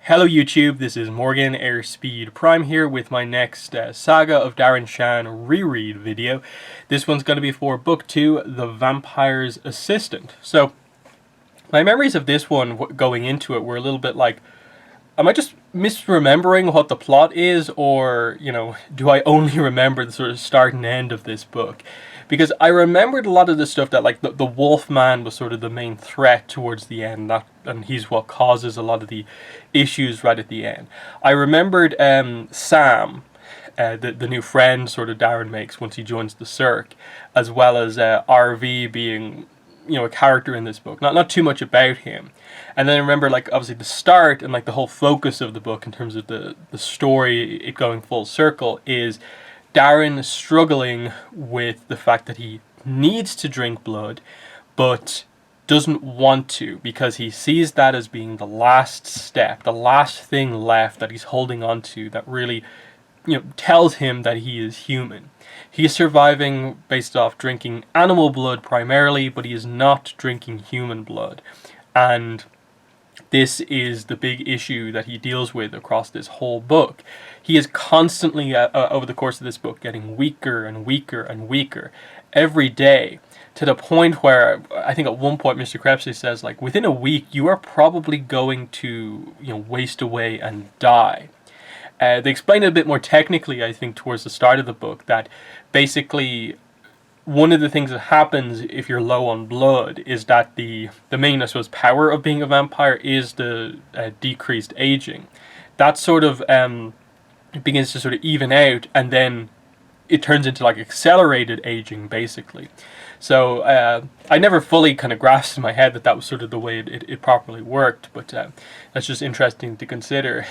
Hello YouTube, this is Morgan Airspeed Prime here with my next Saga of Darren Shan reread video. This one's going to be for Book 2, The Vampire's Assistant. So, my memories of this one going into it were a little bit like, am I just misremembering what the plot is, or, do I only remember the sort of start and end of this book? Because I remembered a lot of the stuff that, like, the wolf man was sort of the main threat towards the end, and he's what causes a lot of the issues right at the end. I remembered Sam, the new friend sort of Darren makes once he joins the Cirque, as well as RV being, a character in this book. Not too much about him. And then I remember, like, obviously the start and, like, the whole focus of the book in terms of the story, it going full circle, is Darren struggling with the fact that he needs to drink blood, but doesn't want to, because he sees that as being the last step, the last thing left that he's holding on to that really, tells him that he is human. He's surviving based off drinking animal blood primarily, but he is not drinking human blood. And this is the big issue that he deals with across this whole book. He is constantly, over the course of this book, getting weaker and weaker and weaker every day, to the point where I think at one point Mr. Krebsley says, like, within a week you are probably going to, waste away and die. They explain it a bit more technically, I think, towards the start of the book, that basically one of the things that happens if you're low on blood is that the main, I suppose, power of being a vampire is the decreased aging. That sort of begins to sort of even out, and then it turns into, like, accelerated aging, basically. So I never fully kind of grasped in my head that was sort of the way it properly worked, but that's just interesting to consider.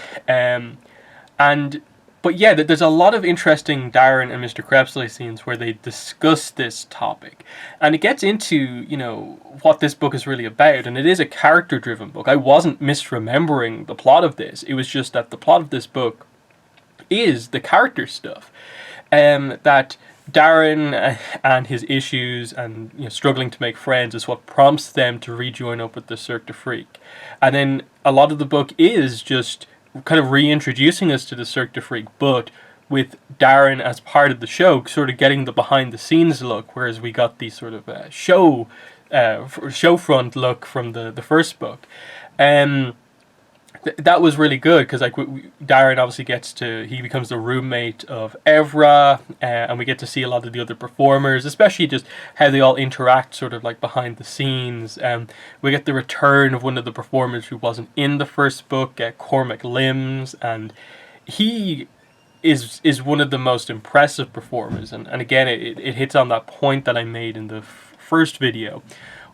But yeah, there's a lot of interesting Darren and Mr. Krebsley scenes where they discuss this topic. And it gets into, what this book is really about. And it is a character-driven book. I wasn't misremembering the plot of this. It was just that the plot of this book is the character stuff. That Darren and his issues and struggling to make friends is what prompts them to rejoin up with the Cirque du Freak. And then a lot of the book is just kind of reintroducing us to the Cirque du Freak, but with Darren as part of the show, sort of getting the behind-the-scenes look, whereas we got the sort of show front look from the first book. That was really good, because, like, Darren obviously he becomes the roommate of Evra, and we get to see a lot of the other performers, especially just how they all interact sort of like behind the scenes. We get the return of one of the performers who wasn't in the first book, Cormac Limbs, and he is one of the most impressive performers. And again, it hits on that point that I made in the first video,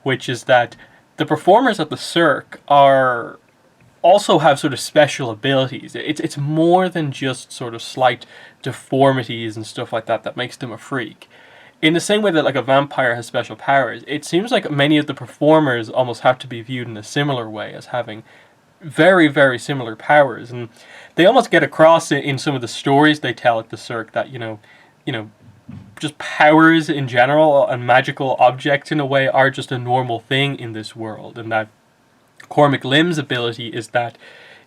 which is that the performers at the Cirque also have sort of special abilities. It's more than just sort of slight deformities and stuff like that makes them a freak. In the same way that, like, a vampire has special powers, it seems like many of the performers almost have to be viewed in a similar way, as having very, very similar powers. And they almost get across in some of the stories they tell at the Cirque that, just powers in general and magical objects in a way are just a normal thing in this world, and that Cormac Limb's ability is that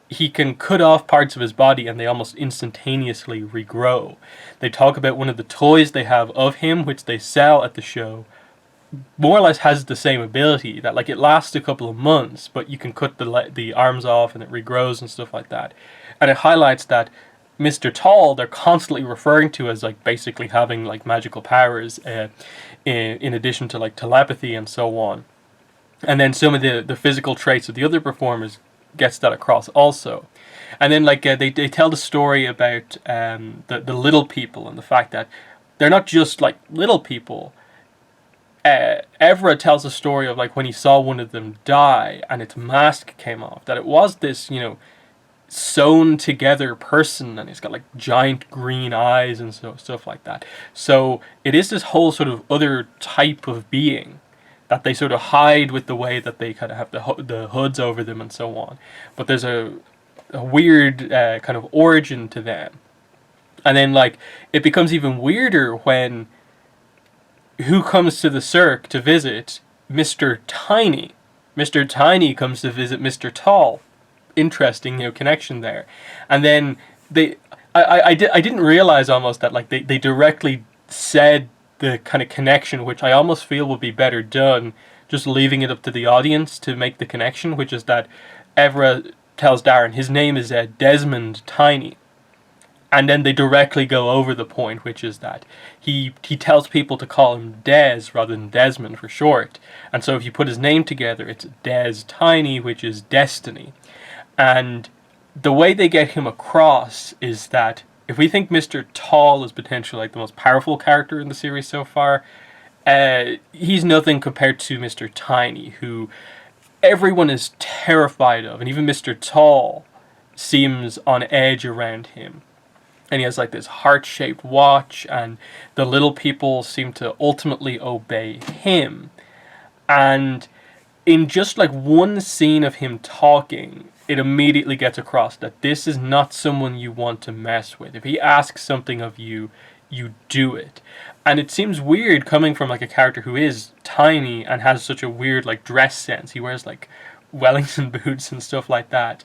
he can cut off parts of his body and they almost instantaneously regrow. They talk about one of the toys they have of him, which they sell at the show, more or less has the same ability, that, like, it lasts a couple of months, but you can cut the arms off and it regrows and stuff like that. And it highlights that Mr. Tall, they're constantly referring to as, like, basically having, like, magical powers in addition to, like, telepathy and so on. And then some of the physical traits of the other performers gets that across also. And then, like, they tell the story about the little people and the fact that they're not just, like, little people. Evra tells a story of, like, when he saw one of them die and its mask came off, that it was this, sewn together person, and he's got, like, giant green eyes and stuff like that. So it is this whole sort of other type of being that they sort of hide with the way that they kind of have the hoods over them and so on. But there's a weird kind of origin to them. And then, like, it becomes even weirder when who comes to the Cirque to visit? Mr. Tiny. Mr. Tiny comes to visit Mr. Tall. interesting, connection there. And then I didn't realize almost that like they directly said the kind of connection, which I almost feel would be better done just leaving it up to the audience to make the connection, which is that Evra tells Darren his name is Desmond Tiny. And then they directly go over the point, which is that he tells people to call him Des rather than Desmond for short. And so if you put his name together, it's Des Tiny, which is destiny. And the way they get him across is that if we think Mr. Tall is potentially like the most powerful character in the series so far, he's nothing compared to Mr. Tiny, who everyone is terrified of, and even Mr. Tall seems on edge around him. And he has like this heart-shaped watch, and the little people seem to ultimately obey him. And in just like one scene of him talking, it immediately gets across that this is not someone you want to mess with. If he asks something of you, you do it. And it seems weird coming from like a character who is tiny and has such a weird like dress sense. He wears like Wellington boots and stuff like that.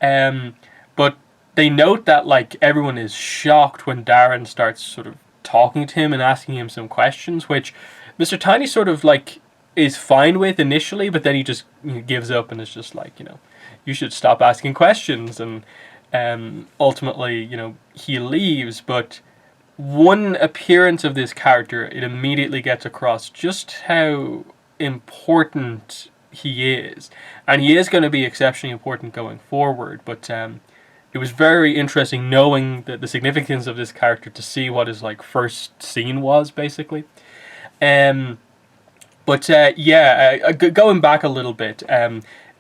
But they note that like everyone is shocked when Darren starts sort of talking to him and asking him some questions, which Mr. Tiny sort of like is fine with initially, but then he just gives up and is just like, you should stop asking questions. And ultimately, he leaves. But one appearance of this character, it immediately gets across just how important he is. And he is going to be exceptionally important going forward. But it was very interesting knowing the significance of this character to see what his like first scene was, basically. Going back a little bit,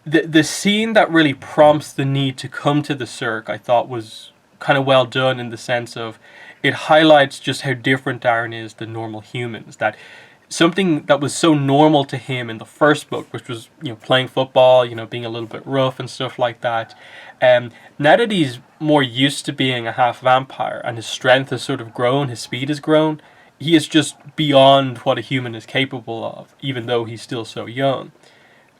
the scene that really prompts the need to come to the Cirque, I thought was kind of well done in the sense of it highlights just how different Darren is than normal humans. That something that was so normal to him in the first book, which was playing football, being a little bit rough and stuff like that. Now that he's more used to being a half vampire and his strength has sort of grown, his speed has grown, he is just beyond what a human is capable of, even though he's still so young.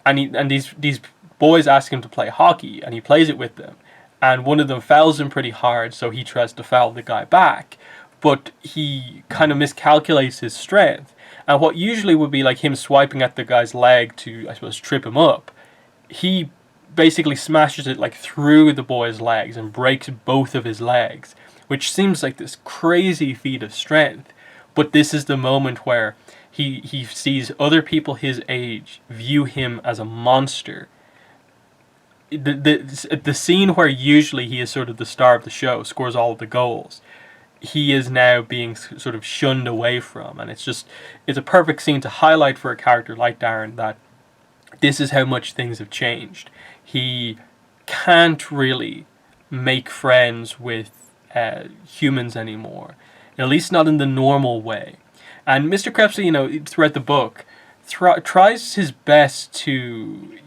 And these boys ask him to play hockey, and he plays it with them. And one of them fouls him pretty hard, so he tries to foul the guy back. But he kind of miscalculates his strength. And what usually would be like him swiping at the guy's leg to, I suppose, trip him up, he basically smashes it like through the boy's legs and breaks both of his legs, which seems like this crazy feat of strength. But this is the moment where he sees other people his age view him as a monster. The scene where usually he is sort of the star of the show, scores all of the goals, he is now being sort of shunned away from. And it's a perfect scene to highlight for a character like Darren that this is how much things have changed. He can't really make friends with humans anymore, at least not in the normal way. And Mr. Krebs, throughout the book, tries his best to,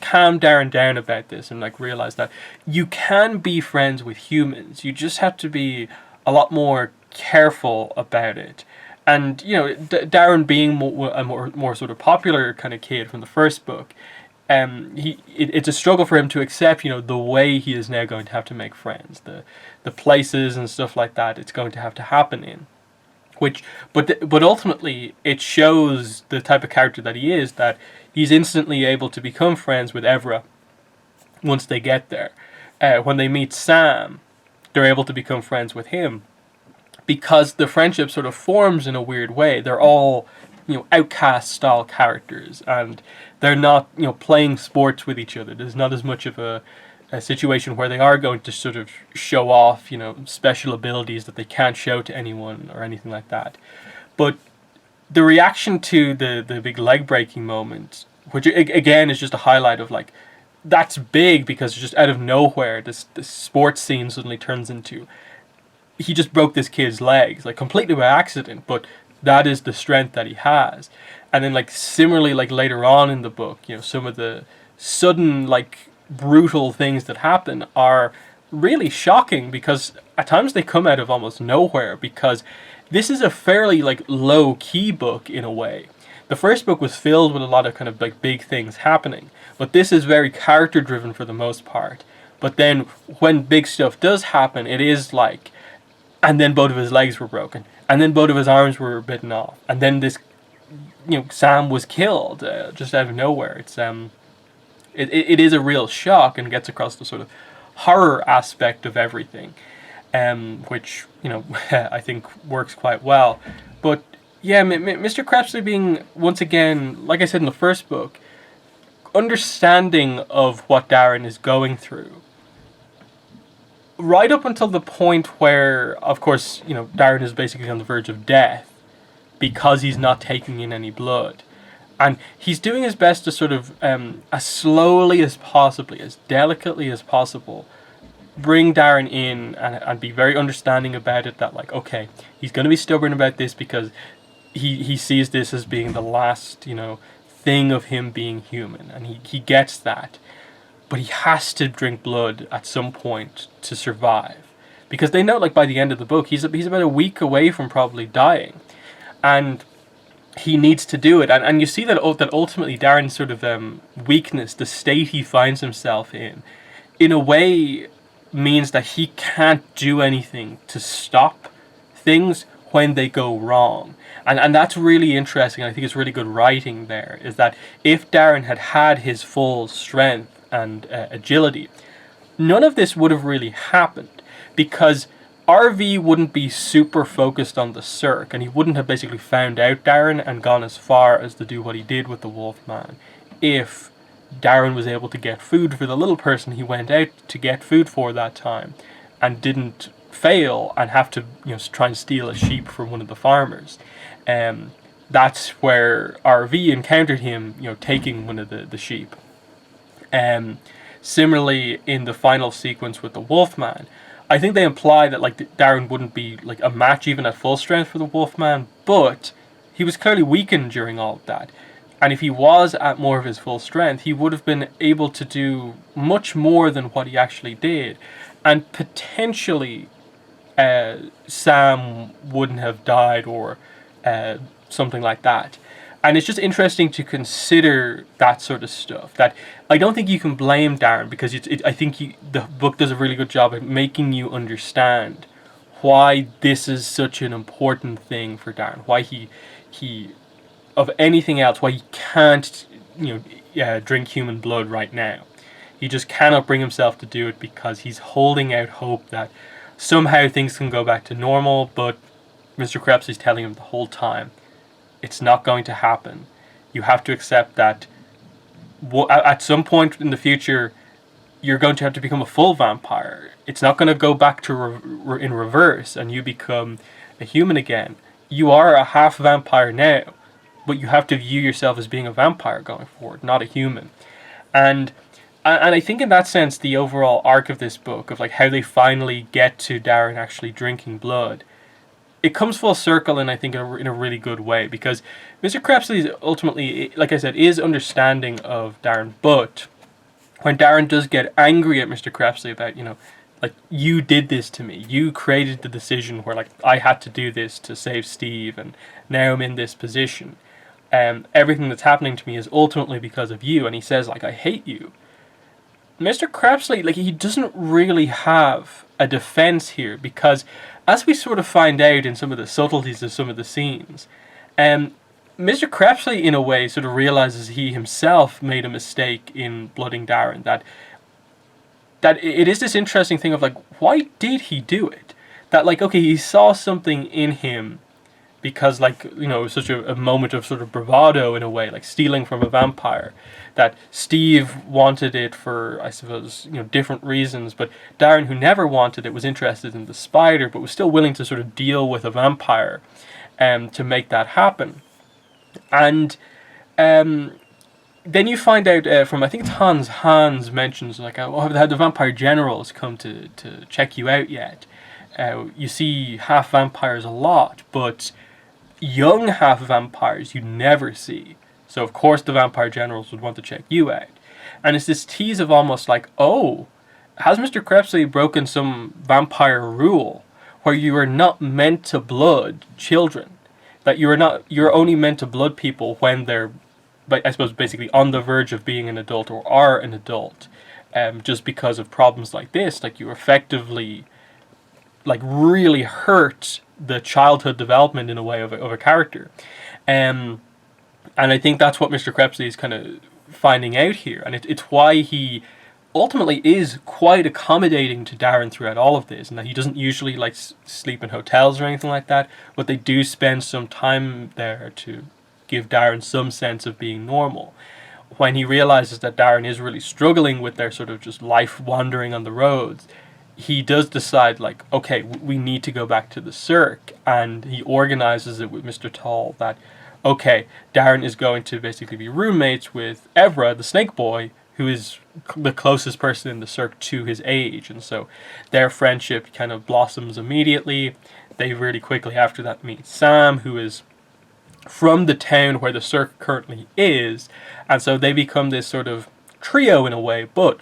calm Darren down about this and like realize that you can be friends with humans. You just have to be a lot more careful about it. And Darren being a more sort of popular kind of kid from the first book, it's a struggle for him to accept the way he is now going to have to make friends, the places and stuff like that it's going to have to happen in. But ultimately it shows the type of character that he is, that he's instantly able to become friends with Evra once they get there. When they meet Sam, they're able to become friends with him because the friendship sort of forms in a weird way. They're all outcast style characters, and they're not playing sports with each other. There's not as much of a situation where they are going to sort of show off special abilities that they can't show to anyone or anything like that. But the reaction to the big leg breaking moment, which again is just a highlight of like, that's big because just out of nowhere this sports scene suddenly turns into, he just broke this kid's legs like completely by accident, but that is the strength that he has. And then like similarly, like later on in the book, some of the sudden like brutal things that happen are really shocking because at times they come out of almost nowhere, because this is a fairly like low key book in a way. the first book was filled with a lot of kind of like big things happening, but this is very character driven for the most part. But then when big stuff does happen, it is like, and then both of his legs were broken, and then both of his arms were bitten off, and then this, Sam was killed just out of nowhere. It is a real shock, and gets across the sort of horror aspect of everything, which I think works quite well. But yeah, Mr. Crepsley being, once again, like I said in the first book, understanding of what Darren is going through, right up until the point where, of course, Darren is basically on the verge of death because he's not taking in any blood. And he's doing his best to sort of, as slowly as possibly, as delicately as possible, bring Darren in and be very understanding about it, that, like, okay, he's going to be stubborn about this because he sees this as being the last, thing of him being human. And he gets that. But he has to drink blood at some point to survive. Because they know, like, by the end of the book, he's about a week away from probably dying. And he needs to do it. And you see that ultimately Darren's sort of weakness, the state he finds himself in a way means that he can't do anything to stop things when they go wrong. And that's really interesting. I think it's really good writing there, is that if Darren had his full strength and agility, none of this would have really happened, because RV wouldn't be super focused on the Cirque, and he wouldn't have basically found out Darren and gone as far as to do what he did with the Wolfman if Darren was able to get food for the little person he went out to get food for that time, and didn't fail and have to try and steal a sheep from one of the farmers. That's where RV encountered him, taking one of the sheep. Similarly, in the final sequence with the Wolfman, I think they imply that, like, Darren wouldn't be like a match even at full strength for the Wolfman, but he was clearly weakened during all of that. And if he was at more of his full strength, he would have been able to do much more than what he actually did. And potentially Sam wouldn't have died, or something like that. And it's just interesting to consider that sort of stuff. That I don't think you can blame Darren, because I think the book does a really good job at making you understand why this is such an important thing for Darren. Why he of anything else, why he can't drink human blood right now. He just cannot bring himself to do it, because he's holding out hope that somehow things can go back to normal. But Mr. Krebs is telling him the whole time, it's not going to happen. You have to accept that at some point in the future, you're going to have to become a full vampire. It's not going to go back to in reverse and you become a human again. You are a half vampire now, but you have to view yourself as being a vampire going forward, not a human. And I think in that sense, the overall arc of this book, of like how they finally get to Darren actually drinking blood, it comes full circle, and I think in a really good way, because Mr. Crepsley ultimately, like I said, is understanding of Darren. But when Darren does get angry at Mr. Crepsley about, like, you did this to me, you created the decision where, like, I had to do this to save Steve, and now I'm in this position, everything that's happening to me is ultimately because of you, and he says, like, I hate you. Mr. Crepsley, like, he doesn't really have a defense here, because as we sort of find out in some of the subtleties of some of the scenes, Mr. Crepsley, in a way, sort of realizes he himself made a mistake in blooding Darren. That it is this interesting thing of, like, why did he do it? That, like, okay, he saw something in him because, like, it was such a moment of sort of bravado in a way, like stealing from a vampire, that Steve wanted it for, I suppose, different reasons, but Darren, who never wanted it, was interested in the spider, but was still willing to sort of deal with a vampire to make that happen. And then you find out from, I think it's Hans mentions, like, have the vampire generals come to check you out yet? You see half vampires a lot, but young half vampires you never see. So of course the vampire generals would want to check you out. And it's this tease of almost like, oh, has Mr. Crepsley broken some vampire rule where you are not meant to blood children? that you're only meant to blood people when they're, but I suppose basically on the verge of being an adult or are an adult, just because of problems like this. Like, you effectively, like, really hurt the childhood development in a way of a character. Um, and I think that's what Mr. Krebsley is kind of finding out here. And it's why he ultimately is quite accommodating to Darren throughout all of this. And that he doesn't usually, like, sleep in hotels or anything like that. But they do spend some time there to give Darren some sense of being normal. When he realizes that Darren is really struggling with their sort of just life wandering on the roads, he does decide, like, okay, we need to go back to the Cirque, and he organizes it with Mr. Tall that, okay, Darren is going to basically be roommates with Evra, the snake boy, who is the closest person in the Cirque to his age, and so their friendship kind of blossoms immediately. They really quickly after that meet Sam, who is from the town where the Cirque currently is, and so they become this sort of trio in a way. But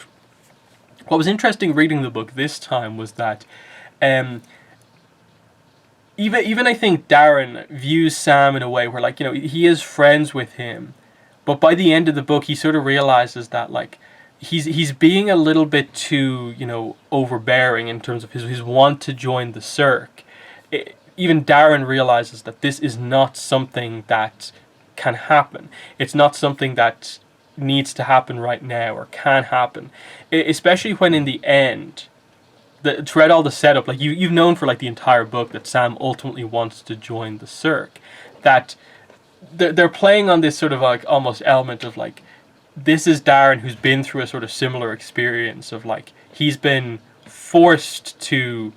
what was interesting reading the book this time was that even I think Darren views Sam in a way where, like, you know, he is friends with him, but by the end of the book he sort of realizes that, like, he's being a little bit too, you know, overbearing in terms of his want to join the Cirque. Even Darren realizes that this is not something that can happen. It's not something that needs to happen right now or can happen. Especially when in the end, throughout all the setup, like, you've known for, like, the entire book that Sam ultimately wants to join the Cirque. That they're playing on this sort of, like, almost element of, like, this is Darren who's been through a sort of similar experience of, like, he's been forced to,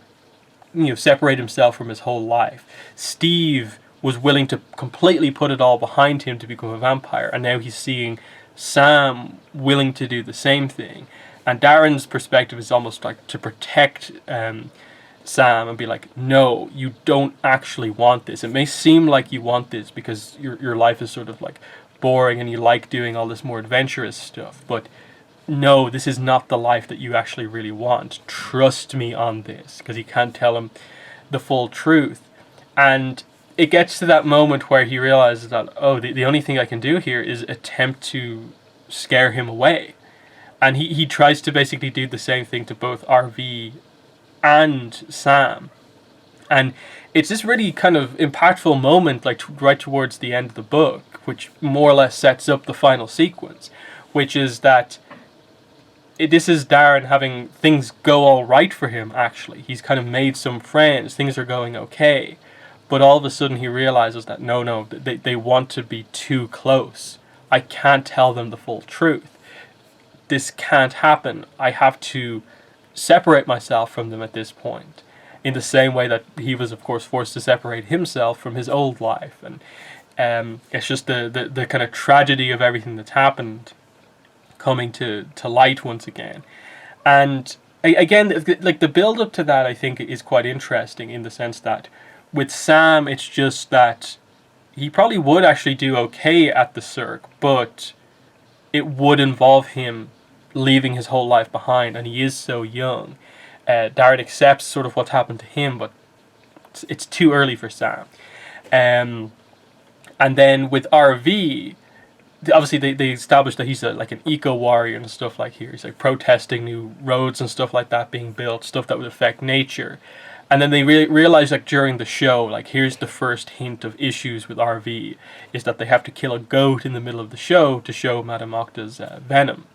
you know, separate himself from his whole life. Steve was willing to completely put it all behind him to become a vampire, and now he's seeing Sam willing to do the same thing. And Darren's perspective is almost like to protect Sam and be like, no, you don't actually want this. It may seem like you want this because your life is sort of, like, boring and you like doing all this more adventurous stuff, but no, this is not the life that you actually really want. Trust me on this, because he can't tell him the full truth. And it gets to that moment where he realizes that, oh, the only thing I can do here is attempt to scare him away. And he tries to basically do the same thing to both RV and Sam. And it's this really kind of impactful moment, like, right towards the end of the book, which more or less sets up the final sequence, which is that this is Darren having things go all right for him, actually. He's kind of made some friends, things are going okay. But all of a sudden he realizes that no, they want to be too close. I can't tell them the full truth. This can't happen. I have to separate myself from them at this point. In the same way that he was, of course, forced to separate himself from his old life. And it's just the kind of tragedy of everything that's happened coming to light once again. And again, like, the build up to that, I think, is quite interesting in the sense that with Sam, it's just that he probably would actually do okay at the Cirque, but it would involve him leaving his whole life behind, and he is so young. Darren accepts sort of what's happened to him, but it's too early for Sam. And then with RV, obviously they established that he's like an eco-warrior and stuff like here. He's like protesting new roads and stuff like that being built, stuff that would affect nature. And then they realize, like, during the show, like, here's the first hint of issues with RV, is that they have to kill a goat in the middle of the show to show Madame Octa's venom.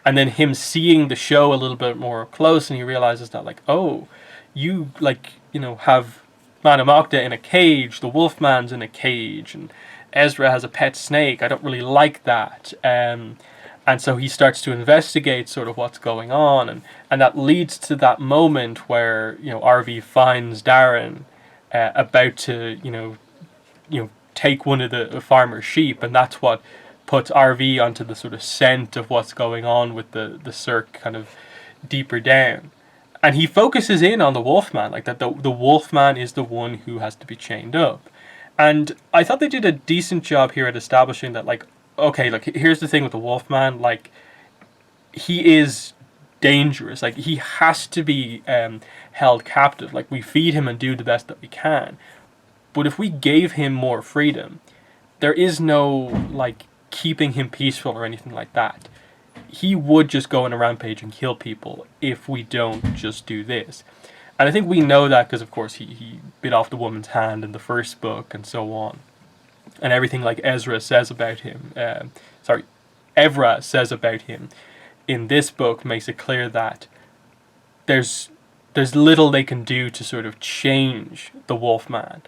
And then him seeing the show a little bit more close, and he realizes that, like, oh, you, like, you know, have Madame Octa in a cage, the Wolfman's in a cage, and Ezra has a pet snake. I don't really like that. And so he starts to investigate sort of what's going on, and that leads to that moment where, you know, RV finds Darren about to, you know, take one of the farmer's sheep, and that's what puts RV onto the sort of scent of what's going on with the Cirque kind of deeper down. And he focuses in on the Wolfman, like that the Wolfman is the one who has to be chained up. And I thought they did a decent job here at establishing that, like, okay, look, here's the thing with the Wolfman, like, he is dangerous. Like, he has to be held captive. Like, we feed him and do the best that we can. But if we gave him more freedom, there is no, like, keeping him peaceful or anything like that. He would just go on a rampage and kill people if we don't just do this. And I think we know that because, of course, he bit off the woman's hand in the first book and so on. And everything like Ezra says about him, Evra says about him in this book makes it clear that there's little they can do to sort of change the Wolfman.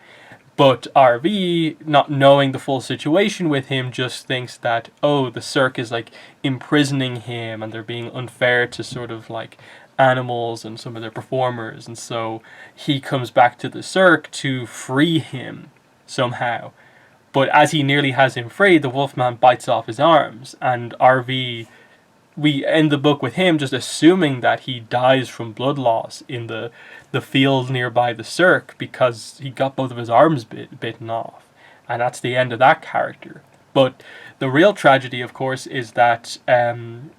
But RV, not knowing the full situation with him, just thinks that, oh, the Cirque is like imprisoning him and they're being unfair to sort of like animals and some of their performers. And so he comes back to the Cirque to free him somehow. But as he nearly has him free, the Wolfman bites off his arms. And RV, we end the book with him just assuming that he dies from blood loss in the field nearby the Cirque because he got both of his arms bitten off. And that's the end of that character. But the real tragedy, of course, is that the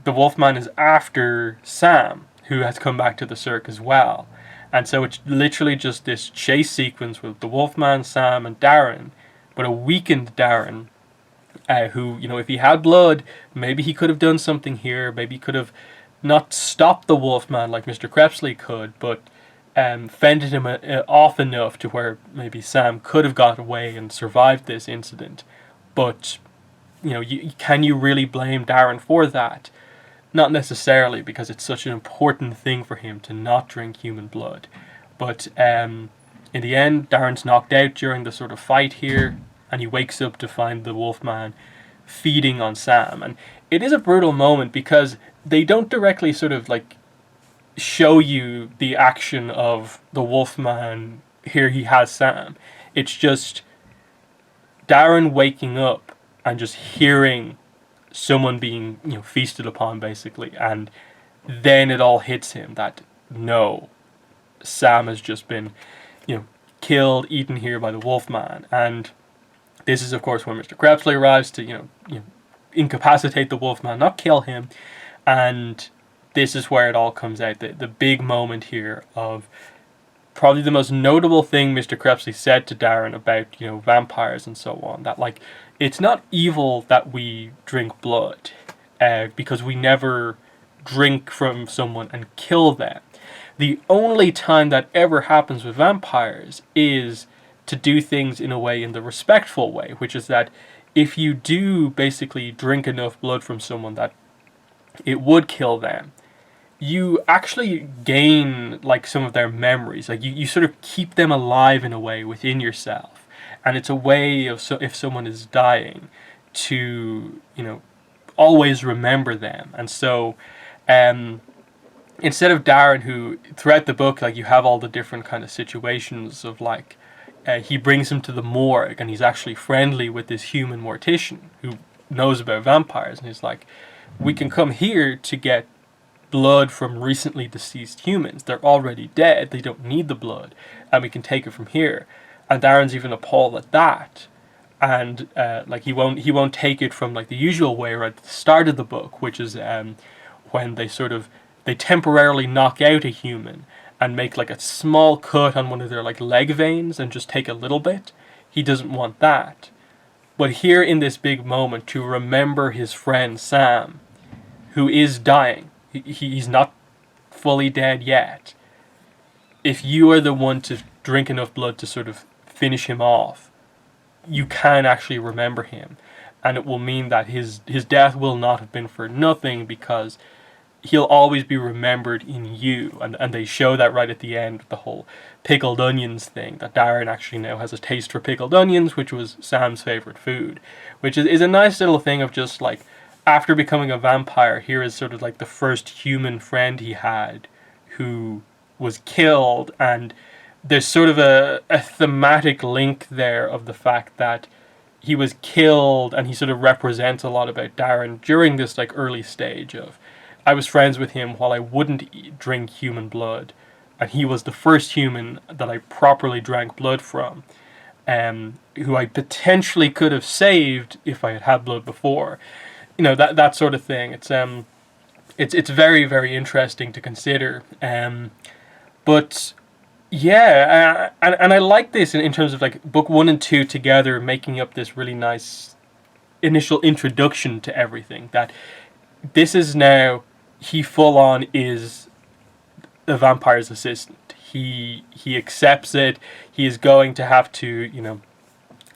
Wolfman is after Sam, who has come back to the Cirque as well. And so it's literally just this chase sequence with the Wolfman, Sam, and Darren, but a weakened Darren, who, you know, if he had blood, maybe he could have done something here. Maybe he could have not stopped the Wolfman like Mr. Crepsley could, but fended him off enough to where maybe Sam could have got away and survived this incident. But, you know, can you really blame Darren for that? Not necessarily, because it's such an important thing for him to not drink human blood. But in the end, Darren's knocked out during the sort of fight here, and he wakes up to find the Wolfman feeding on Sam. And it is a brutal moment because they don't directly sort of like show you the action of the Wolfman. Here he has Sam. It's just Darren waking up and just hearing someone being, you know, feasted upon, basically, and then it all hits him that no, Sam has just been, you know, killed, eaten here by the Wolfman. And this is, of course, when Mr. Crepsley arrives to, you know, incapacitate the Wolfman, not kill him. And this is where it all comes out. The big moment here of probably the most notable thing Mr. Crepsley said to Darren about, you know, vampires and so on. That, like, it's not evil that we drink blood, because we never drink from someone and kill them. The only time that ever happens with vampires is to do things in a way, in the respectful way, which is that if you do basically drink enough blood from someone that it would kill them, you actually gain like some of their memories. Like you sort of keep them alive in a way within yourself. And it's a way of, so if someone is dying, to, you know, always remember them. And so instead of Darren, who throughout the book, like, you have all the different kind of situations of like, he brings him to the morgue and he's actually friendly with this human mortician who knows about vampires, and he's like, we can come here to get blood from recently deceased humans. They're already dead, they don't need the blood, and we can take it from here. And Darren's even appalled at that, and like he won't take it from like the usual way right at the start of the book, which is when they temporarily knock out a human and make like a small cut on one of their like leg veins and just take a little bit. He doesn't want that. But here in this big moment, to remember his friend Sam, who is dying, he's not fully dead yet. If you are the one to drink enough blood to sort of finish him off, you can actually remember him. And it will mean that his death will not have been for nothing, because he'll always be remembered in you. And they show that right at the end with the whole pickled onions thing, that Darren actually now has a taste for pickled onions, which was Sam's favourite food. Which is a nice little thing of just like, after becoming a vampire, here is sort of like the first human friend he had who was killed. And there's sort of a thematic link there of the fact that he was killed, and he sort of represents a lot about Darren during this like early stage of, I was friends with him while I wouldn't drink human blood, and he was the first human that I properly drank blood from, who I potentially could have saved if I had had blood before. You know, that sort of thing. It's very, very interesting to consider. But Yeah, and I like this in terms of like book 1 and 2 together making up this really nice initial introduction to everything. That this is now, he full on is the vampire's assistant. He accepts it. He is going to have to,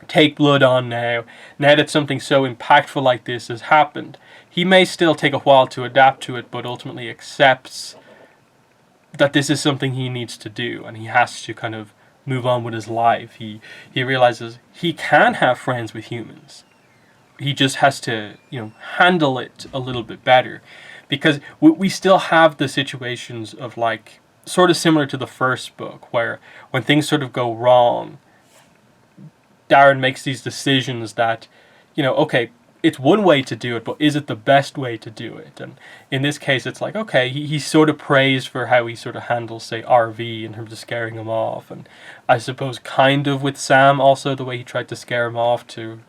take blood on now. Now that something so impactful like this has happened, he may still take a while to adapt to it, but ultimately accepts that this is something he needs to do, and he has to kind of move on with his life. He realizes he can have friends with humans. He just has to, handle it a little bit better, because we still have the situations of like sort of similar to the first book, where when things sort of go wrong, Darren makes these decisions that, okay, it's one way to do it, but is it the best way to do it? And in this case, it's like, okay, he's sort of praised for how he sort of handles, say, RV in terms of scaring him off. And I suppose kind of with Sam also, the way he tried to scare him off to,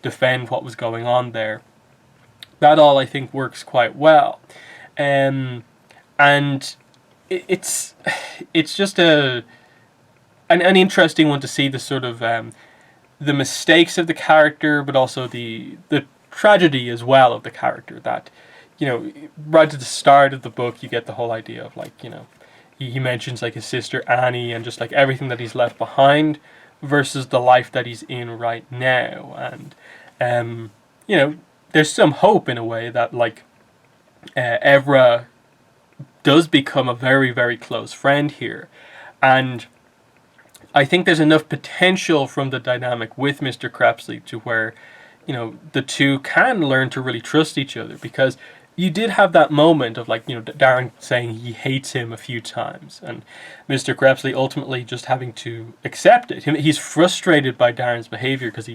defend what was going on there. That all, I think, works quite well. And it's just an interesting one to see the sort of the mistakes of the character, but also the tragedy as well of the character. That, right at the start of the book, you get the whole idea of like, he mentions like his sister Annie and just like everything that he's left behind versus the life that he's in right now. And there's some hope in a way that like Evra does become a very, very close friend here. And I think there's enough potential from the dynamic with Mr. Crapsley to where, the two can learn to really trust each other, because you did have that moment of like, Darren saying he hates him a few times, and Mr. Crapsley ultimately just having to accept it. He's frustrated by Darren's behavior because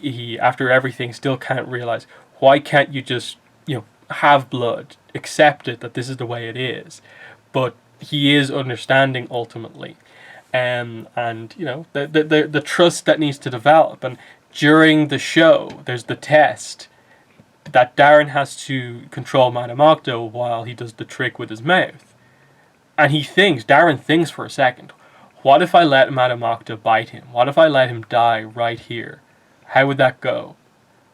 he after everything still can't realize, why can't you just, have blood, accept it, that this is the way it is. But he is understanding ultimately. And the trust that needs to develop. And during the show, there's the test that Darren has to control Madame Octo while he does the trick with his mouth. And Darren thinks for a second, what if I let Madame Octo bite him? What if I let him die right here? How would that go?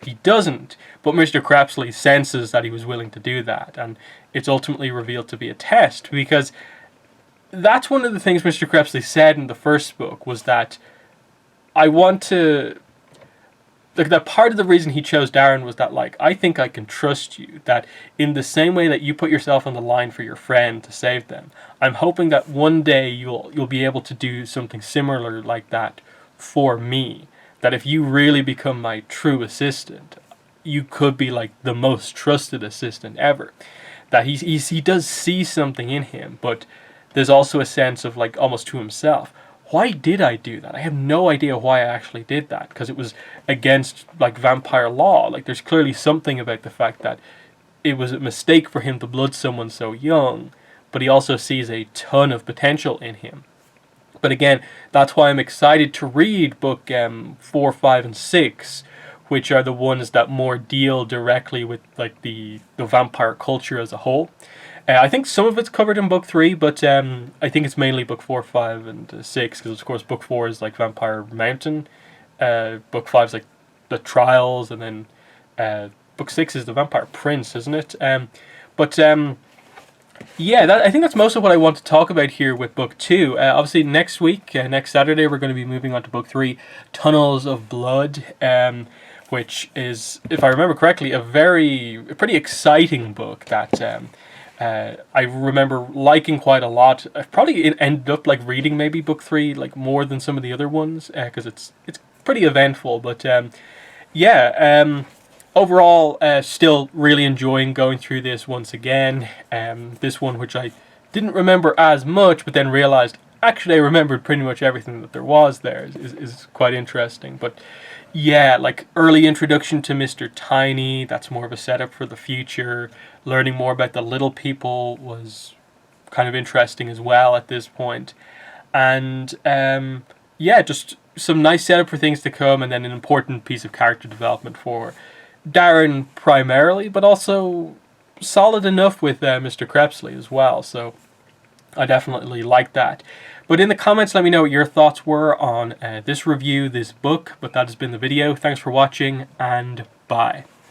He doesn't, but Mr. Crapsley senses that he was willing to do that, and it's ultimately revealed to be a test, because that's one of the things Mr. Crapsley said in the first book, was that I want to... that part of the reason he chose Darren was that, like, I think I can trust you, that in the same way that you put yourself on the line for your friend to save them, I'm hoping that one day you'll be able to do something similar like that for me. That if you really become my true assistant, you could be like the most trusted assistant ever. That he does see something in him, but there's also a sense of like almost to himself, why did I do that? I have no idea why I actually did that, because it was against like vampire law. Like there's clearly something about the fact that it was a mistake for him to blood someone so young, but he also sees a ton of potential in him. But again, that's why I'm excited to read book 4, 5, and 6, which are the ones that more deal directly with like the vampire culture as a whole. I think some of it's covered in book 3, but I think it's mainly book 4, 5, and 6, because of course book 4 is like Vampire Mountain, book 5 is like the Trials, and then book 6 is the Vampire Prince, isn't it? Yeah, I think that's most of what I want to talk about here with book 2. Obviously, next week, next Saturday, we're going to be moving on to book 3, Tunnels of Blood, which is, if I remember correctly, a pretty exciting book that I remember liking quite a lot. I probably ended up like reading maybe book 3 like more than some of the other ones, because it's pretty eventful. But overall, still really enjoying going through this once again. This one, which I didn't remember as much, but then realized actually I remembered pretty much everything that there was there, is quite interesting. But yeah, like early introduction to Mr. Tiny, that's more of a setup for the future. Learning more about the little people was kind of interesting as well at this point. And just some nice setup for things to come, and then an important piece of character development for Darren primarily, but also solid enough with Mr. Crepsley as well. So I definitely like that. But in the comments, let me know what your thoughts were on this review, this book. But that has been the video. Thanks for watching, and bye.